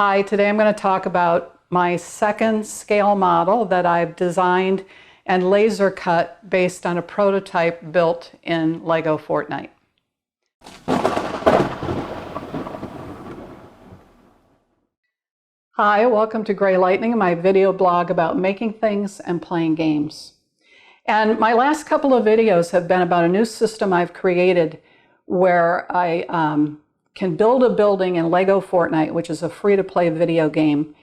Hi, today I'm going to talk about my second scale model that I've designed and laser cut based on a prototype built in Lego Fortnite. Hi, welcome to Gray Lightning, my video blog about making things and playing games. And my last couple of videos have been about a new system I've created where I can build a building in Lego Fortnite, which is a free-to-play video game.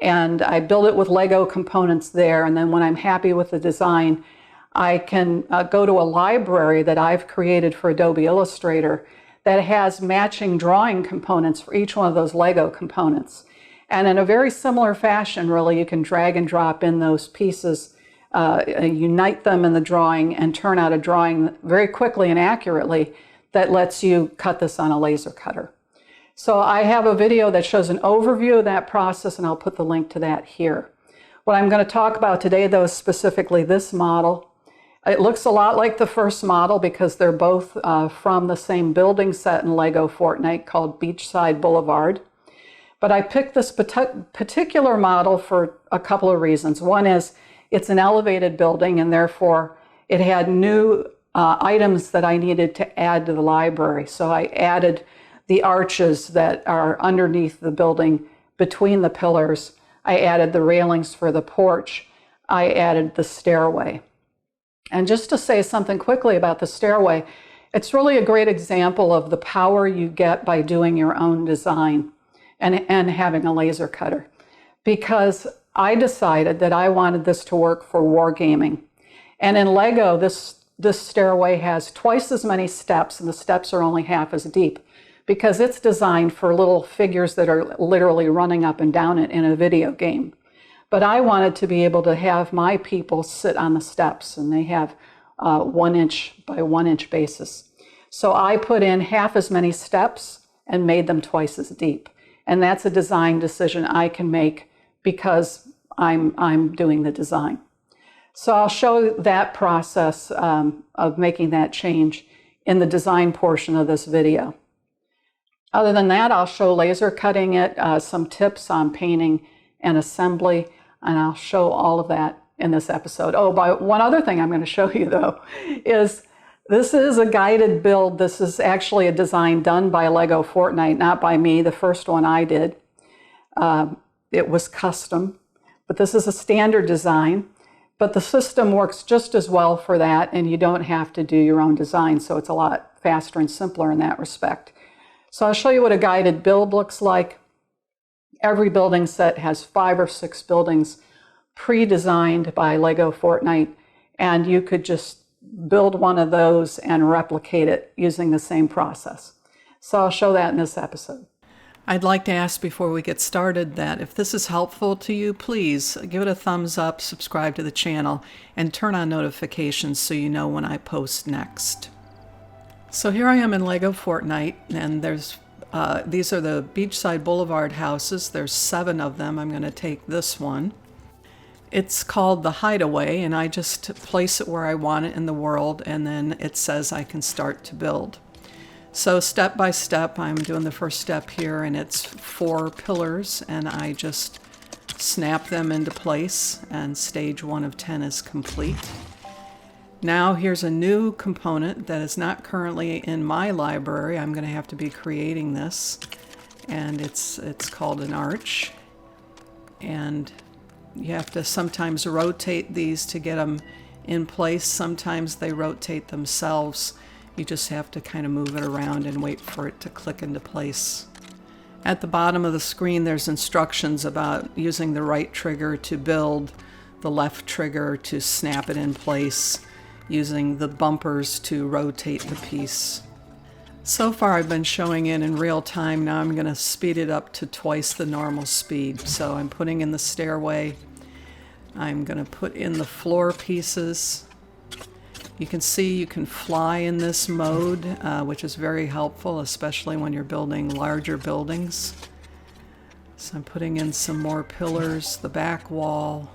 And I build it with Lego components there. And then when I'm happy with the design, I can go to a library that I've created for Adobe Illustrator that has matching drawing components for each one of those Lego components. And in a very similar fashion, really, you can drag and drop in those pieces, unite them in the drawing, and turn out a drawing very quickly and accurately that lets you cut this on a laser cutter. So I have a video that shows an overview of that process, and I'll put the link to that here. What I'm going to talk about today, though, is specifically this model. It looks a lot like the first model because they're both from the same building set in Lego Fortnite called Beachside Boulevard. But I picked this particular model for a couple of reasons. One is it's an elevated building, and therefore it had new items that I needed to add to the library. So I added the arches that are underneath the building between the pillars. I added the railings for the porch. I added the stairway. And just to say something quickly about the stairway, it's really a great example of the power you get by doing your own design and having a laser cutter. Because I decided that I wanted this to work for wargaming. And in Lego, this stairway has twice as many steps, and the steps are only half as deep because it's designed for little figures that are literally running up and down it in a video game. But I wanted to be able to have my people sit on the steps, and they have 1 inch by 1 inch bases. So I put in half as many steps and made them twice as deep. And that's a design decision I can make because I'm doing the design. So I'll show that process of making that change in the design portion of this video. Other than that, I'll show laser cutting it, some tips on painting and assembly, and I'll show all of that in this episode. Oh, one other thing I'm going to show you, though, is this is a guided build. This is actually a design done by Lego Fortnite, not by me. The first one I did. It was custom, but this is a standard design. But the system works just as well for that, and you don't have to do your own design, so it's a lot faster and simpler in that respect. So I'll show you what a guided build looks like. Every building set has 5 or 6 buildings pre-designed by Lego Fortnite, and you could just build one of those and replicate it using the same process. So I'll show that in this episode. I'd like to ask before we get started that if this is helpful to you, please give it a thumbs up, subscribe to the channel, and turn on notifications so you know when I post next. So here I am in Lego Fortnite, and these are the Beachside Boulevard houses. There's 7 of them. I'm going to take this one. It's called the Hideaway, and I just place it where I want it in the world, and then it says I can start to build. So step by step, I'm doing the first step here, and it's 4 pillars, and I just snap them into place, and stage 1 of 10 is complete. Now here's a new component that is not currently in my library. I'm going to have to be creating this, and it's called an arch. And you have to sometimes rotate these to get them in place. Sometimes they rotate themselves. You just have to kind of move it around and wait for it to click into place. At the bottom of the screen, there's instructions about using the right trigger to build, the left trigger to snap it in place, using the bumpers to rotate the piece. So far I've been showing it in real time. Now I'm going to speed it up to twice the normal speed. So I'm putting in the stairway. I'm going to put in the floor pieces. You can see you can fly in this mode, which is very helpful, especially when you're building larger buildings. So I'm putting in some more pillars, the back wall.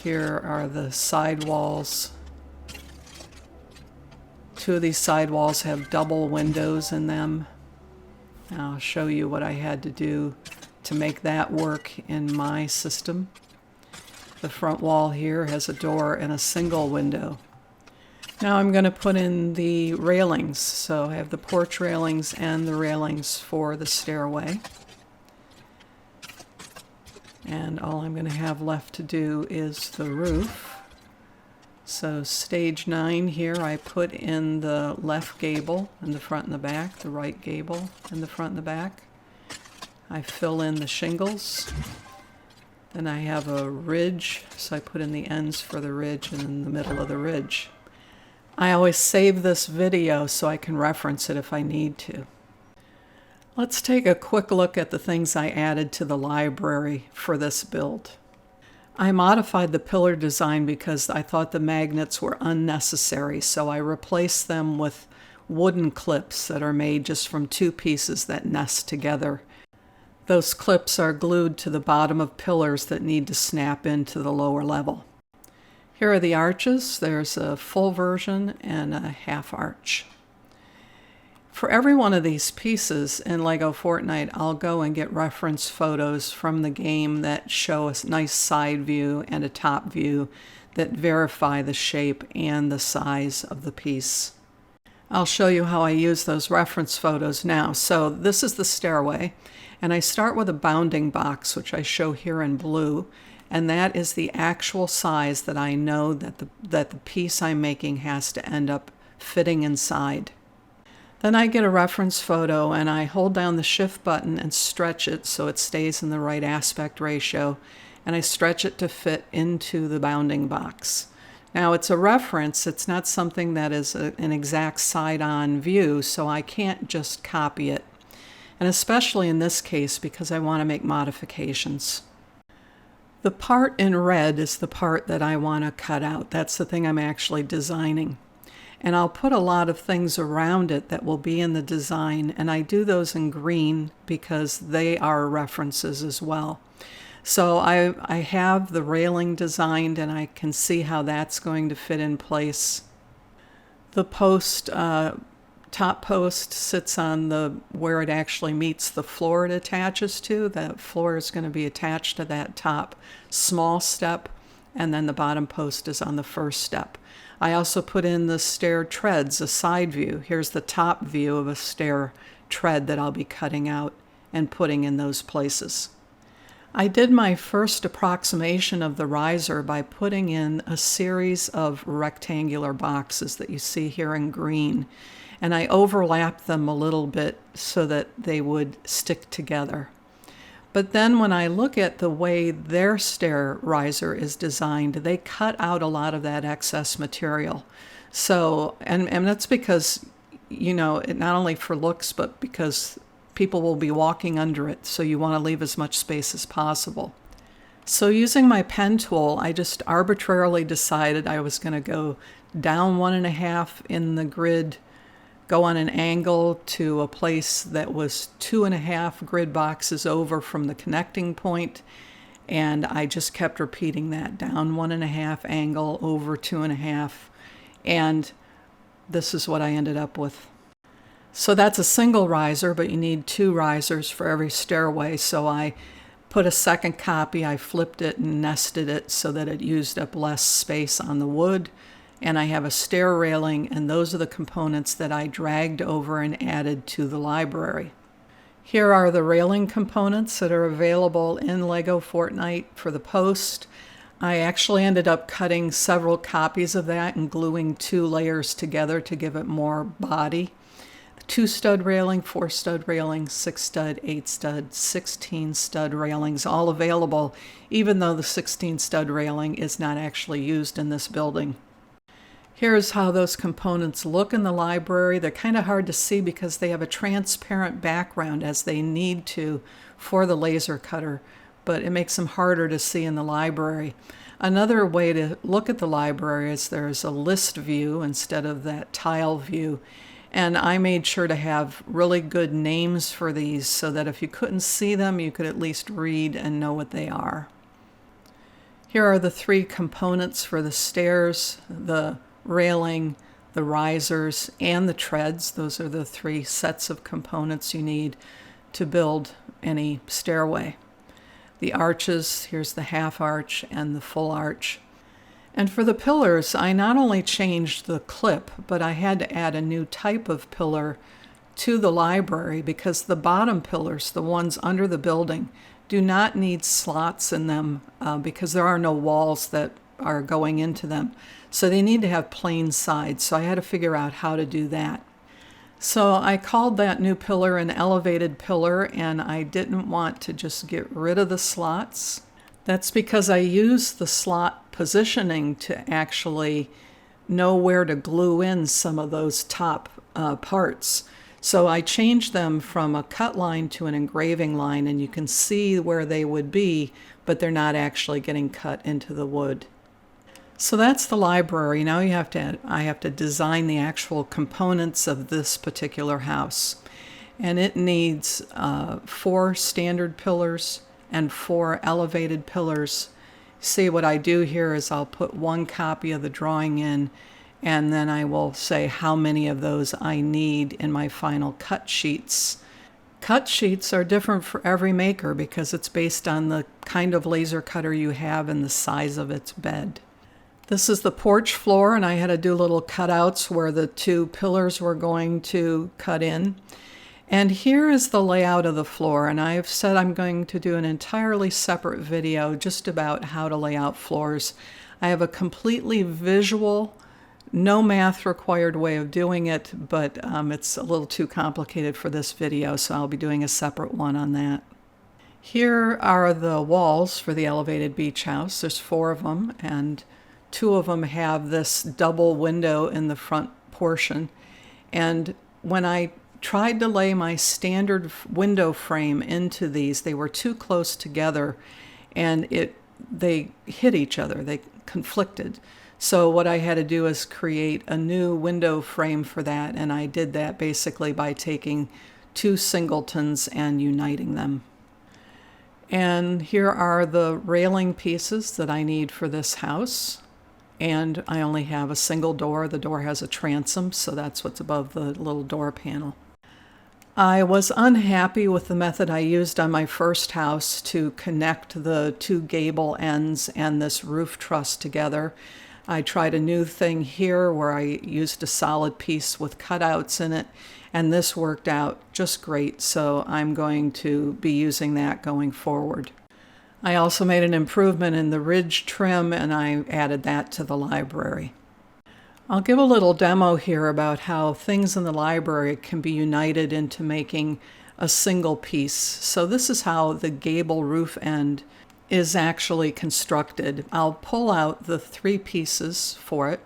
Here are the side walls. 2 of these side walls have double windows in them. I'll show you what I had to do to make that work in my system. The front wall here has a door and a single window. Now I'm going to put in the railings. So I have the porch railings and the railings for the stairway. And all I'm going to have left to do is the roof. So stage 9 here, I put in the left gable in the front and the back, the right gable in the front and the back. I fill in the shingles. Then I have a ridge, so I put in the ends for the ridge and in the middle of the ridge. I always save this video so I can reference it if I need to. Let's take a quick look at the things I added to the library for this build. I modified the pillar design because I thought the magnets were unnecessary, so I replaced them with wooden clips that are made just from 2 pieces that nest together. Those clips are glued to the bottom of pillars that need to snap into the lower level. Here are the arches. There's a full version and a half arch. For every one of these pieces in Lego Fortnite, I'll go and get reference photos from the game that show a nice side view and a top view that verify the shape and the size of the piece. I'll show you how I use those reference photos now. So this is the stairway, and I start with a bounding box, which I show here in blue, and that is the actual size that I know that the piece I'm making has to end up fitting inside. Then I get a reference photo and I hold down the shift button and stretch it so it stays in the right aspect ratio, and I stretch it to fit into the bounding box. Now it's a reference, it's not something that is an exact side-on view, so I can't just copy it. And especially in this case because I want to make modifications. The part in red is the part that I want to cut out. That's the thing I'm actually designing. And I'll put a lot of things around it that will be in the design, and I do those in green because they are references as well. So I have the railing designed and I can see how that's going to fit in place. The post, top post sits on where it actually meets the floor it attaches to. That floor is going to be attached to that top small step, and then the bottom post is on the first step. I also put in the stair treads, a side view. Here's the top view of a stair tread that I'll be cutting out and putting in those places. I did my first approximation of the riser by putting in a series of rectangular boxes that you see here in green, and I overlapped them a little bit so that they would stick together. But then when I look at the way their stair riser is designed, they cut out a lot of that excess material. So, and that's because, you know, not only for looks, but because people will be walking under it, so you want to leave as much space as possible. So using my pen tool, I just arbitrarily decided I was going to go down 1.5 in the grid, go on an angle to a place that was 2.5 grid boxes over from the connecting point, and I just kept repeating that, down 1.5 angle over 2.5, and this is what I ended up with. So that's a single riser, but you need 2 risers for every stairway, so I put a second copy, I flipped it and nested it so that it used up less space on the wood. And I have a stair railing, and those are the components that I dragged over and added to the library. Here are the railing components that are available in Lego Fortnite for the post. I actually ended up cutting several copies of that and gluing 2 layers together to give it more body. 2 stud railing, 4 stud railing, 6 stud, 8 stud, 16 stud railings, all available, even though the 16 stud railing is not actually used in this building. Here's how those components look in the library. They're kind of hard to see because they have a transparent background, as they need to for the laser cutter, but it makes them harder to see in the library. Another way to look at the library is there's a list view instead of that tile view, and I made sure to have really good names for these so that if you couldn't see them, you could at least read and know what they are. Here are the 3 components for the stairs, the railing, the risers, and the treads. Those are the 3 sets of components you need to build any stairway. The arches, here's the half arch and the full arch. And for the pillars, I not only changed the clip, but I had to add a new type of pillar to the library because the bottom pillars, the ones under the building, do not need slots in them because there are no walls that are going into them. So they need to have plain sides. So I had to figure out how to do that. So I called that new pillar an elevated pillar, and I didn't want to just get rid of the slots. That's because I used the slot positioning to actually know where to glue in some of those top parts. So I changed them from a cut line to an engraving line, and you can see where they would be, but they're not actually getting cut into the wood. So that's the library. Now I have to design the actual components of this particular house. And it needs 4 standard pillars and 4 elevated pillars. See, what I do here is I'll put 1 copy of the drawing in, and then I will say how many of those I need in my final cut sheets. Cut sheets are different for every maker because it's based on the kind of laser cutter you have and the size of its bed. This is the porch floor, and I had to do little cutouts where the 2 pillars were going to cut in. And here is the layout of the floor, and I've said I'm going to do an entirely separate video just about how to lay out floors. I have a completely visual, no math required way of doing it, but it's a little too complicated for this video, so I'll be doing a separate one on that. Here are the walls for the elevated beach house. There's 4 of them, and 2 of them have this double window in the front portion. And when I tried to lay my standard window frame into these, they were too close together, and they hit each other. They conflicted. So what I had to do is create a new window frame for that, and I did that basically by taking 2 singletons and uniting them. And here are the railing pieces that I need for this house. And I only have a single door. The door has a transom, so that's what's above the little door panel. I was unhappy with the method I used on my first house to connect the 2 gable ends and this roof truss together. I tried a new thing here where I used a solid piece with cutouts in it, and this worked out just great, so I'm going to be using that going forward. I also made an improvement in the ridge trim, and I added that to the library. I'll give a little demo here about how things in the library can be united into making a single piece. So this is how the gable roof end is actually constructed. I'll pull out the 3 pieces for it,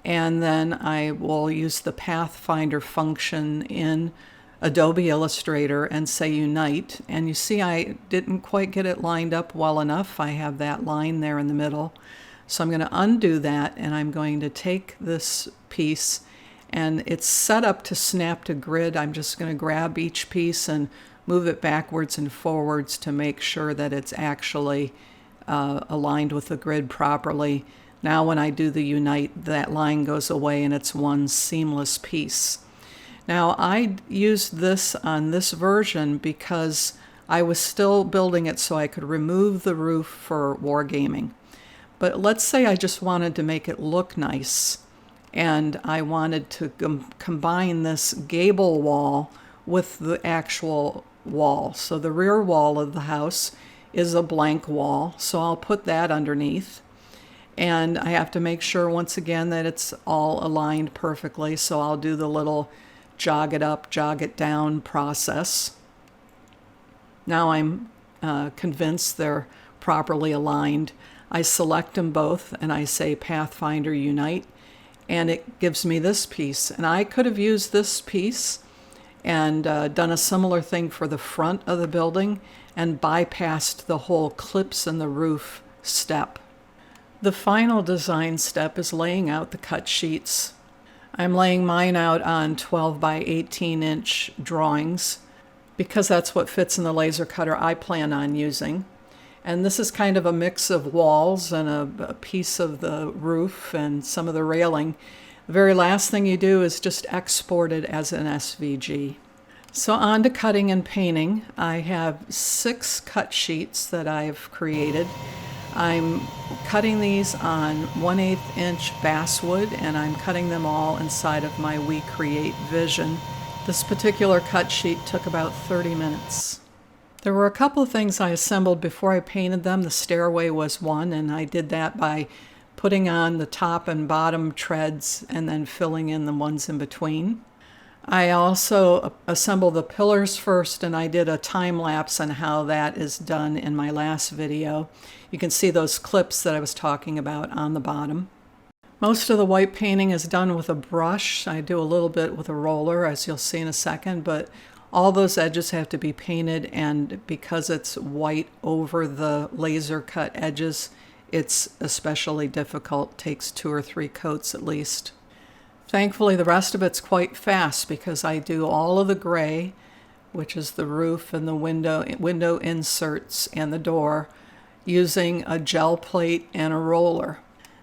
and then I will use the Pathfinder function in Adobe Illustrator and say unite. And you see I didn't quite get it lined up well enough. I have that line there in the middle. So I'm going to undo that, and I'm going to take this piece, and it's set up to snap to grid. I'm just going to grab each piece and move it backwards and forwards to make sure that it's actually aligned with the grid properly. Now when I do the unite, that line goes away and it's one seamless piece. Now I used this on this version because I was still building it so I could remove the roof for wargaming. But let's say I just wanted to make it look nice, and I wanted to combine this gable wall with the actual wall. So the rear wall of the house is a blank wall, so I'll put that underneath. And I have to make sure once again that it's all aligned perfectly, so I'll do the little jog it up, jog it down process. Now I'm convinced they're properly aligned. I select them both and I say Pathfinder Unite, and it gives me this piece. And I could have used this piece and done a similar thing for the front of the building and bypassed the whole clips in the roof step. The final design step is laying out the cut sheets. I'm laying mine out on 12 by 18 inch drawings because that's what fits in the laser cutter I plan on using. And this is kind of a mix of walls and a piece of the roof and some of the railing. The very last thing you do is just export it as an SVG. So on to cutting and painting. I have 6 cut sheets that I've created. I'm cutting these on 1/8 inch basswood, and I'm cutting them all inside of my We Create Vision. This particular cut sheet took about 30 minutes. There were a couple of things I assembled before I painted them. The stairway was one, and I did that by putting on the top and bottom treads and then filling in the ones in between. I also assembled the pillars first, and I did a time lapse on how that is done in my last video. You can see those clips that I was talking about on the bottom. Most of the white painting is done with a brush. I do a little bit with a roller, as you'll see in a second, but all those edges have to be painted, and because it's white over the laser cut edges, it's especially difficult. It takes 2 or 3 coats at least. Thankfully, the rest of it's quite fast because I do all of the gray, which is the roof and the window inserts and the door, using a gel plate and a roller.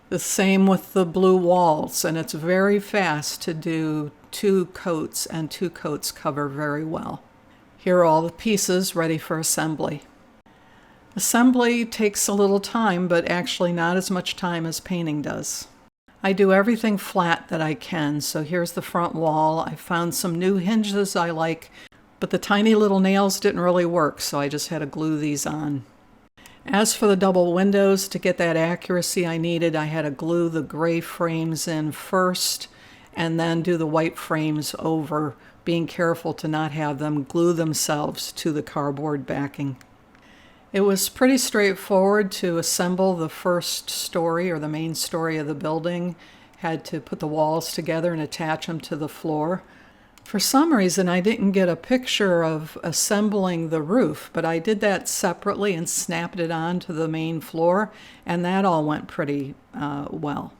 The same with the blue walls, and it's very fast to do 2 coats, and 2 coats cover very well. Here are all the pieces ready for assembly. Assembly takes a little time, but actually not as much time as painting does. I do everything flat that I can, so here's the front wall. I found some new hinges I like, but the tiny little nails didn't really work, so I just had to glue these on. As for the double windows, to get that accuracy I needed, I had to glue the gray frames in first and then do the white frames over, being careful to not have them glue themselves to the cardboard backing. It was pretty straightforward to assemble the first story, or the main story of the building. Had to put the walls together and attach them to the floor. For some reason, I didn't get a picture of assembling the roof, but I did that separately and snapped it on to the main floor, and that all went pretty well.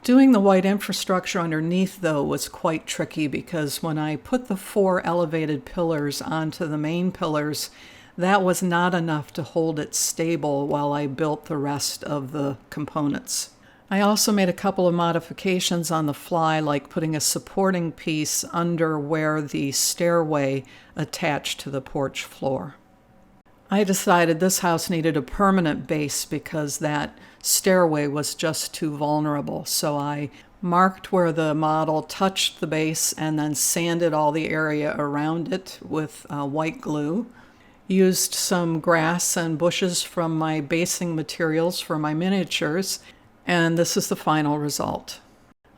Doing the white infrastructure underneath, though, was quite tricky because when I put the 4 elevated pillars onto the main pillars, that was not enough to hold it stable while I built the rest of the components. I also made a couple of modifications on the fly, like putting a supporting piece under where the stairway attached to the porch floor. I decided this house needed a permanent base because that stairway was just too vulnerable, so I marked where the model touched the base and then sanded all the area around it with white glue. Used some grass and bushes from my basing materials for my miniatures, and this is the final result.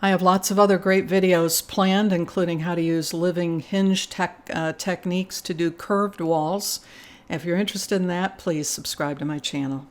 I have lots of other great videos planned, including how to use living hinge techniques to do curved walls. If you're interested in that, please subscribe to my channel.